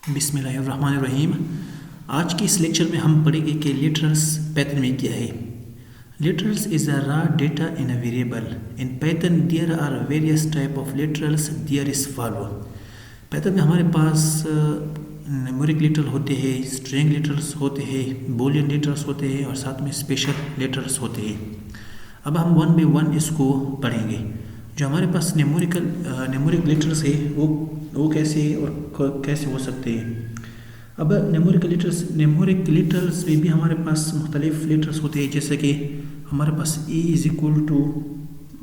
बिस्मिल्लाहिर्रहमानिर्रहीम। आज की इस लेक्चर में हम पढ़ेंगे कि लिटरल्स पैथन में क्या है। Literals is a raw data in a variable. In Python there are various type of literals there is follow. Python में हमारे पास न्यूमेरिक लिटरल होते हैं, स्ट्रिंग लिटरल्स होते हैं, बूलियन लिटरल्स होते हैं और साथ में स्पेशल लिटरल्स होते हैं। अब हम वन बाई वन इसको पढ़ेंगे। जो हमारे पास न्यूमेरिक लिटरल्स है वो कैसे और कैसे हो सकते हैं। अब न्यूमेरिक लिटरल्स में भी हमारे पास मुख्तलिफ लिटरल्स होते हैं, जैसे कि हमारे पास e इज इक्वल टू,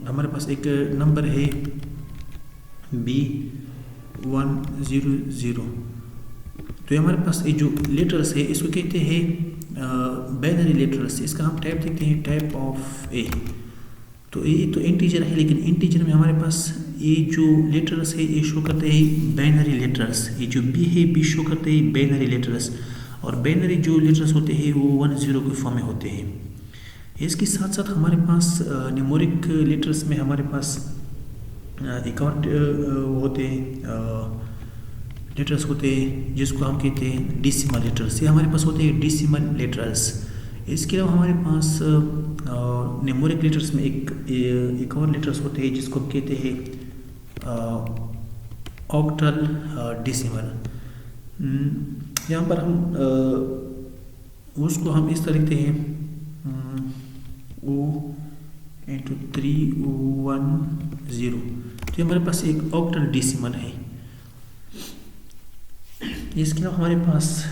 हमारे पास एक नंबर है B100। तो हमारे पास ये जो लिटरल्स है इसको कहते हैं बाइनरी लिटरल्स। इसका हम टाइप देखते हैं, टाइप ऑफ ए। तो ये तो इंटीजर है, लेकिन इंटीजर में हमारे पास ये जो लिटरल्स है ये शो करते हैं बाइनरी लिटरल्स। ये जो बी है बी शो करते हैं बाइनरी लिटरल्स, और बाइनरी जो लिटरल्स होते हैं वो 1-0 के फॉर्म में होते हैं। इसके साथ साथ हमारे पास न्यूमेरिक लिटरल्स में हमारे पास एक और होते हैं लिटरल्स होते हैं जिसको हम कहते हैं डेसिमल लिटरल्स। ये हमारे पास होते हैं डेसिमल लिटरल्स। इसके अलावा हमारे पास न्यूमेरिक लिटरल्स में एक और लिटरल्स होते हैं जिसको हम कहते हैं ऑक्टल डेसिमल। यहाँ पर हम उसको हम इस तरह लिखते हैं O×310। तो हमारे पास एक ऑक्टल डेसिमल है। इसके अलावा हमारे पास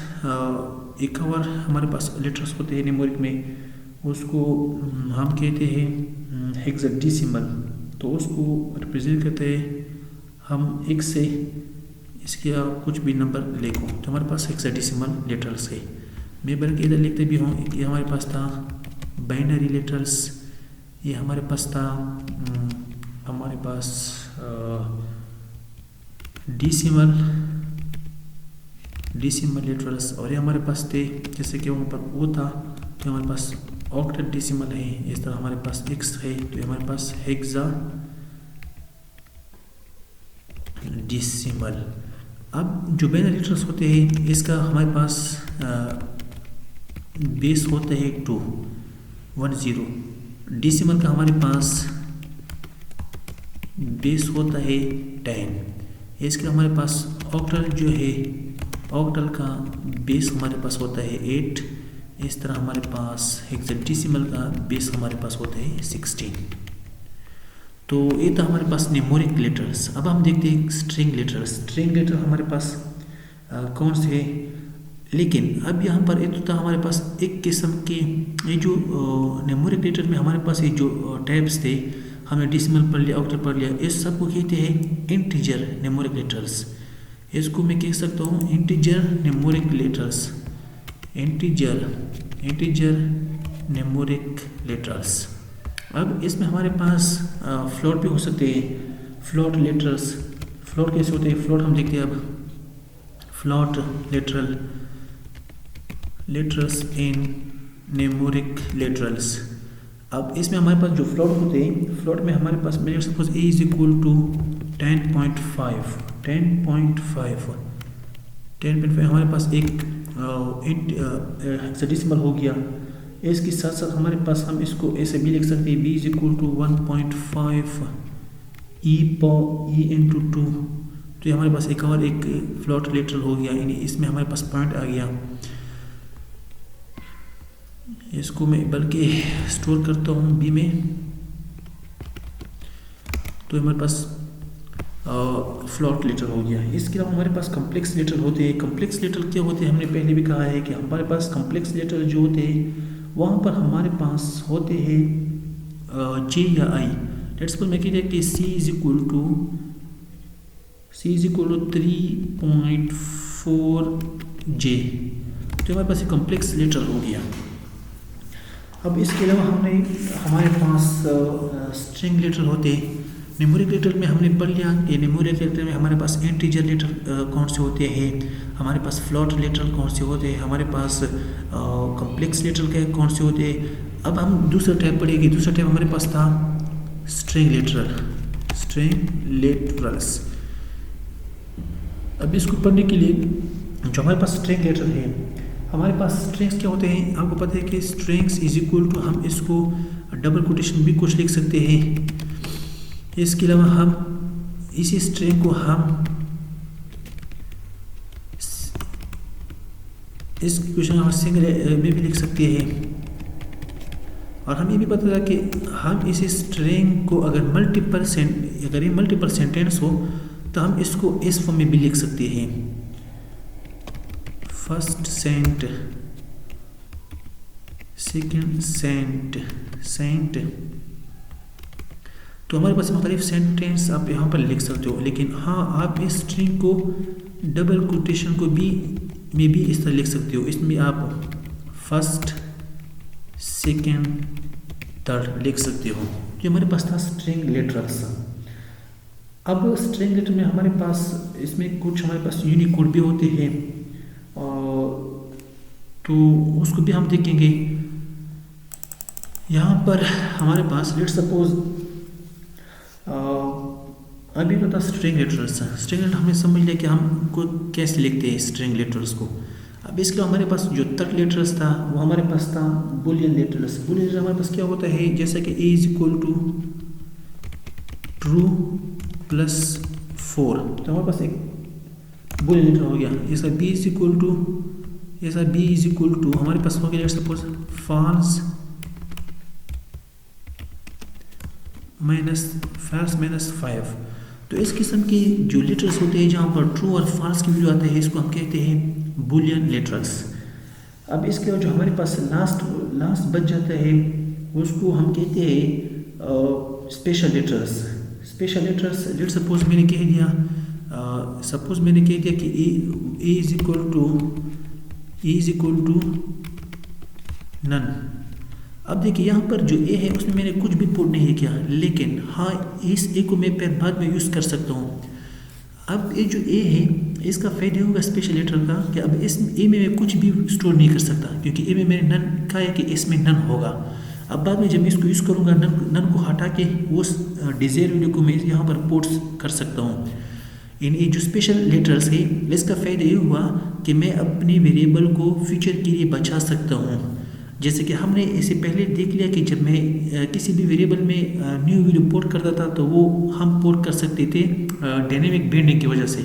एक और हमारे पास लिटरल्स होते हैं न्यूमेरिक में, उसको हम कहते हैं हेक्साडेसिमल। तो उसको रिप्रेजेंट करते हैं हम एक से इसके कुछ भी नंबर लिखो, तो हमारे पास हेक्साडेसिमल लिटरल्स है। मैं बल्कि इधर लिखते भी हूँ। ये हमारे पास था बाइनरी लिटरल्स, ये हमारे पास था हमारे पास डेसिमल लिटरल्स, और ये हमारे पास थे जैसे कि वहाँ पर वो था तो हमारे पास ऑक्टल डेसिमल है। इस तरह हमारे पास x है तो हमारे पास हेक्साडेसिमल। अब जो बाइनरी लिटरल्स होते हैं इसका हमारे पास बेस होता है 210। डेसिमल का हमारे पास बेस होता है 10। इसके हमारे पास ऑक्टल जो है, ऑक्टल का बेस हमारे पास होता है 8। इस तरह हमारे पास हेक्साडेसिमल का बेस हमारे पास होता है 16। तो ये था हमारे पास न्यूमेरिक लिटरल्स। अब हम देखते हैं स्ट्रिंग लिटरल्स। स्ट्रिंग लिटरल हमारे पास कौन से है, लेकिन अब यहाँ पर ये तो था हमारे पास एक किस्म के ये जो न्यूमेरिक लिटरल में हमारे पास ये जो टाइप्स थे, हमने डेसिमल पढ़ लिया, ऑक्टल पढ़ लिया, इस सबको कहते हैं इंटीजर न्यूमेरिक लिटरल्स। इसको मैं कह सकता हूँ integer numeric literals, integer numeric literals. अब इसमें हमारे पास फ्लोट भी हो सकते हैं, फ्लोट लिटरल्स। फ्लोट कैसे होते हैं, फ्लोट हम देखते हैं। अब फ्लोट लिटरल्स इन न्यूमेरिक लिटरल्स। अब इसमें हमारे पास जो फ्लोट होते हैं, फ्लोट में हमारे पास मैं suppose a is equal to 10.5 हमारे पास एक हेक्साडेसिमल हो गया। इसके साथ साथ हमारे पास हम इसको ऐसे भी लिख सकते हैं b is equal to 1.5 e into 2। तो ये हमारे पास एक और एक फ्लोट लिटरल हो गया, यानी इसमें हमारे पास पॉइंट आ गया। इसको मैं बल्कि स्टोर करता हूँ b में। तो हमारे पास फ्लोट लिटरल हो गया। इसके अलावा हमारे पास कम्प्लेक्स लिटरल होते हैं। कम्प्लेक्स लिटरल क्या होते हैं, हमने पहले भी कहा है कि हमारे पास कम्प्लेक्स लिटरल जो होते हैं वहाँ पर हमारे पास होते हैं j या i। लेट्स सपोज मैं कहते हैं कि c is equal to 3.4j। तो हमारे पास एक कम्प्लेक्स लिटरल हो गया। अब इसके अलावा हमारे पास स्ट्रिंग लिटरल होते हैं। न्यूमेरिक लिटरल में हमने पढ़ लिया कि न्यूमेरिक लिटरल में हमारे पास इंटीजर लिटरल कौन से होते हैं, हमारे पास फ्लोट लिटरल कौन से होते हैं, हमारे पास कम्प्लेक्स लिटरल कौन से होते हैं। अब हम दूसरा टाइप पढ़ेंगे। दूसरा टाइप हमारे पास था स्ट्रिंग लिटरल्स। अब इसको पढ़ने के लिए जो हमारे पास स्ट्रिंग लेटर है, हमारे पास स्ट्रिंग्स क्या होते हैं, आपको पता है कि स्ट्रिंग्स इज इक्वल टू, हम इसको डबल कोटेशन भी कुछ लिख सकते हैं। इसके अलावा हम इसी स्ट्रिंग को हम इस क्वेश्चन हम सिंगल में भी लिख सकते हैं। और हमें भी पता था कि हम इस स्ट्रिंग को अगर ये मल्टीपल सेंटेंस हो तो हम इसको इस फॉर्म में भी लिख सकते हैं, फर्स्ट सेंट, सेकंड सेंट। तो हमारे पास मुख्तलिफ सेंटेंस आप यहाँ पर लिख सकते हो, लेकिन हाँ आप इस स्ट्रिंग को डबल कोटेशन को में भी इस तरह लिख सकते हो। इसमें आप फर्स्ट, सेकंड, थर्ड लिख सकते हो। जो हमारे पास था स्ट्रिंग लेटर्स। अब स्ट्रिंग लेटर में हमारे पास इसमें कुछ हमारे पास यूनिकोड भी होते हैं, तो उसको भी हम देखेंगे। यहाँ पर हमारे पास लेट्स सपोज अभी पता स्ट्रिंग लेटर्स। स्ट्रिंग लेटर हमें समझ लिया कि हमको कैसे लिखते हैं स्ट्रिंग लेटर्स को। अब इसके अलावा हमारे पास जो थर्ड लेटर्स था वो हमारे पास था बुलियन लेटर्स। बुलियन लेटर हमारे पास क्या होता है, जैसे कि a is equal to true plus 4, तो हमारे पास एक बुलियन लेटर हो गया। जैसा b इज इक्वल टू हमारे पास हो गया लेट्स सपोज फॉल्स माइनस 5। तो इस किस्म के जो लेटर्स होते हैं जहाँ पर ट्रू और फॉल्स की वैल्यू आता है, इसको हम कहते हैं बुलियन लेटर्स। अब इसके जो हमारे पास लास्ट बच जाता है उसको हम कहते हैं स्पेशल लेटर्स। लेट सपोज मैंने कह दिया कि ए इज इक्वल टू नन। अब देखिए यहाँ पर जो ए है उसमें मैंने कुछ भी पुट नहीं किया, लेकिन हाँ इस ए को मैं फिर बाद में यूज़ कर सकता हूँ। अब ये जो ए है इसका फायदा होगा स्पेशल लेटर का कि अब इस ए में मैं कुछ भी स्टोर नहीं कर सकता, क्योंकि ए में मैंने नन कहा है कि इसमें नन होगा। अब बाद में जब मैं इसको यूज़ करूँगा नन को हटा के उस डिज़ायर वैल्यू को मैं यहाँ पर पुट कर सकता हूँ। इन ये जो स्पेशल लेटर्स है इसका फ़ायदा ये हुआ कि मैं अपने वेरिएबल को फ्यूचर के लिए बचा सकता हूँ। जैसे कि हमने इससे पहले देख लिया कि जब मैं किसी भी वेरिएबल में न्यू वैल्यू पोर्ट करता था तो वो हम पोर्ट कर सकते थे डायनेमिक बाइंडिंग की वजह से।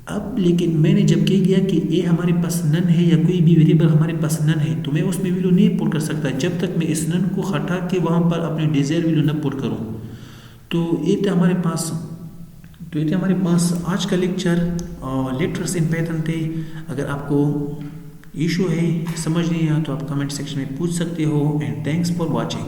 अब लेकिन मैंने जब कह दिया कि ए हमारे पास नन है या कोई भी वेरिएबल हमारे पास नन है, तो मैं उसमें वैल्यू नहीं पोर्ट कर सकता जब तक मैं इस नन को हटा के वहाँ पर अपने डिज़ायर वैल्यू न पोर्ट करूँ। तो ये था हमारे पास आज का लेक्चर लेटर्स इन पाइथन थे। अगर आपको इशू है समझ नहीं आया तो आप कमेंट सेक्शन में पूछ सकते हो। And thanks for watching.